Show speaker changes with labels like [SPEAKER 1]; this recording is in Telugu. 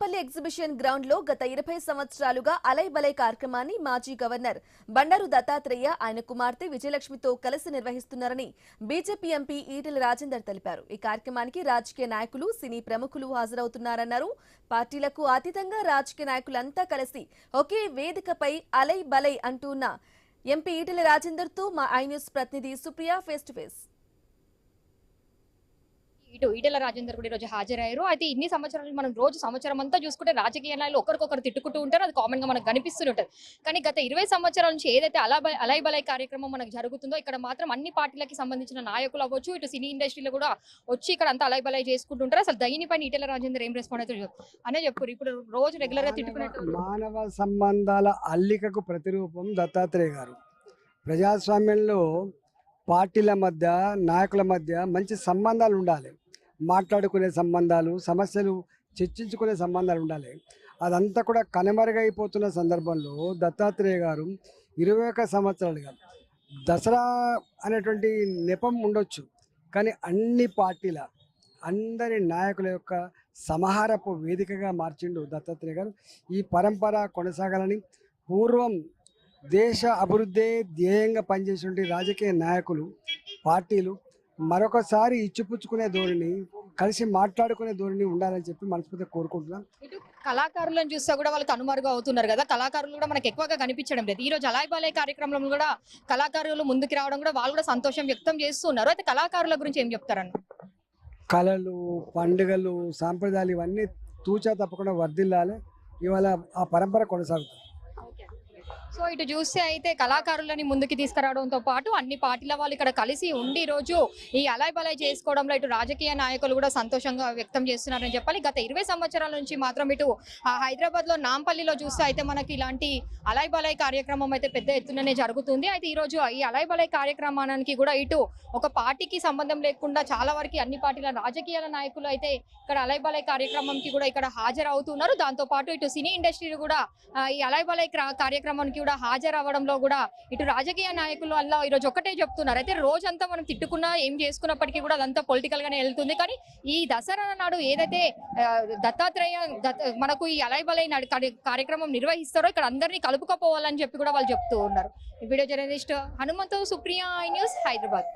[SPEAKER 1] నాంపల్లి ఎగ్జిబిషన్ గ్రౌండ్ లో గత 20 సంవత్సరాలుగా అలై బలై కార్యక్రమాన్ని మాజీ గవర్నర్ బండారు దత్తాత్రేయ ఆయన కుమార్తె విజయలక్ష్మితో కలిసి నిర్వహిస్తున్నారని బీజేపీ ఎంపీ ఈటెల రాజేందర్ తెలిపారు. ఈ కార్యక్రమానికి రాజకీయ నాయకులు, సినీ ప్రముఖులు హాజరవుతున్నారన్నారు. పార్టీలకు అతీతంగా రాజకీయ నాయకులంతా కలిసి ఒకే వేదికపై అలై బలై అంటున్న ఎంపీ ఈటెల రాజేందర్ తో మా ఐ న్యూస్ ప్రతినిధి సుప్రియ ఫేస్ టు ఫేస్.
[SPEAKER 2] ఇటు ఈటెల రాజేందర్ కూడా ఈరోజు హాజరయ్యారు. అయితే ఇన్ని సంవత్సరాలు మనం రోజు సంవత్సరం అంతా చూసుకుంటే రాజకీయ నాయకులు ఒకరికొకరు తిట్టుకుంటూ ఉంటారు. అది కామన్ గా మనకు కనిపిస్తూనే ఉంటుంది. కానీ గత 20 సంవత్సరాల నుంచి ఏదైతే అలై బలై కార్యక్రమం మనకు జరుగుతుందో ఇక్కడ మాత్రం అన్ని పార్టీలకి సంబంధించిన నాయకులు అవ్వచ్చు, ఇటు సినీ ఇండస్ట్రీలో కూడా వచ్చి ఇక్కడ అంతా అలై బలై చేసుకుంటుంటారు. అసలు దీనిపైన ఈటెల రాజేందర్ ఏం రెస్పాండ్ అవుతారు అనే చెప్పారు. ఇప్పుడు రోజు రెగ్యులర్ గా తిట్టుకున్నట్టు
[SPEAKER 3] మానవ సంబంధాల అల్లికకు ప్రతిరూపం దత్తాత్రేయ గారు. ప్రజాస్వామ్యంలో పార్టీల మధ్య, నాయకుల మధ్య మంచి సంబంధాలు ఉండాలి. మాట్లాడుకునే సంబంధాలు, సమస్యలు చర్చించుకునే సంబంధాలు ఉండాలి. అదంతా కూడా కనుమరుగైపోతున్న సందర్భంలో దత్తాత్రేయ గారు 21 సంవత్సరాలుగా దసరా అనేటువంటి నెపం ఉండొచ్చు, కానీ అన్ని పార్టీల అందరి నాయకుల యొక్క సమాహారపు వేదికగా మార్చిండు దత్తాత్రేయ గారు. ఈ పరంపర కొనసాగాలని, పూర్వం దేశ అభివృద్ధి ధ్యేయంగా పనిచేసే రాజకీయ నాయకులు, పార్టీలు మరొకసారి ఇచ్చిపుచ్చుకునే ధోరణి, కలిసి మాట్లాడుకునే ధోరణి ఉండాలని చెప్పి మనస్ఫూర్తిగా కోరుకుంటున్నాం.
[SPEAKER 2] ఇటు కళాకారులను చూస్తే కూడా వాళ్ళు కనుమరుగు అవుతున్నారు కదా. కళాకారులు కూడా మనకి ఎక్కువగా కనిపించడం లేదు. ఈ రోజు అలై బలై కార్యక్రమంలో కూడా కళాకారులు ముందుకు రావడం కూడా వాళ్ళు కూడా సంతోషం వ్యక్తం చేస్తున్నారు. అయితే కళాకారుల గురించి ఏం చెప్తారన్న?
[SPEAKER 3] కళలు, పండుగలు, సాంప్రదాయాలు ఇవన్నీ తూచా తప్పకుండా వర్ధిల్లాలి. ఇవాళ ఆ పరంపర కొనసాగుతుంది.
[SPEAKER 2] సో ఇటు చూస్తే అయితే కళాకారులని ముందుకు తీసుకురావడంతో పాటు అన్ని పార్టీల వాళ్ళు ఇక్కడ కలిసి ఉండి రోజు ఈ అలై బలై చేసుకోవడంలో ఇటు రాజకీయ నాయకులు కూడా సంతోషంగా వ్యక్తం చేస్తున్నారని చెప్పాలి. గత 20 సంవత్సరాల నుంచి మాత్రం ఇటు హైదరాబాద్ లో నాంపల్లిలో చూస్తే అయితే మనకి ఇలాంటి అలై బలై కార్యక్రమం అయితే పెద్ద ఎత్తుననే జరుగుతుంది. అయితే ఈ రోజు ఈ అలై బలై కార్యక్రమానికి కూడా ఇటు ఒక పార్టీకి సంబంధం లేకుండా చాలా వరకు అన్ని పార్టీల రాజకీయ నాయకులు అయితే ఇక్కడ అలై బలై కార్యక్రమంకి కూడా ఇక్కడ హాజరవుతున్నారు. దాంతో పాటు ఇటు సినీ ఇండస్ట్రీలు కూడా ఈ అలై బలై కార్యక్రమానికి కూడా హాజరవ్వడంలో కూడా ఇటు రాజకీయ నాయకులు వల్ల ఈరోజు ఒకటే చెప్తున్నారు. అయితే రోజంతా మనం తిట్టుకున్నా ఏం చేసుకున్నప్పటికీ కూడా అదంతా పొలిటికల్ గానే వెళ్తుంది. కానీ ఈ దసరా నాడు ఏదైతే దత్తాత్రేయ మనకు ఈ అలై బలై కార్యక్రమం నిర్వహిస్తారో ఇక్కడ అందరినీ కలుపుకపోవాలని చెప్పి కూడా వాళ్ళు చెప్తూ ఉన్నారు. ఈ video journalist Hanumanthu, Supriya, I news, Hyderabad.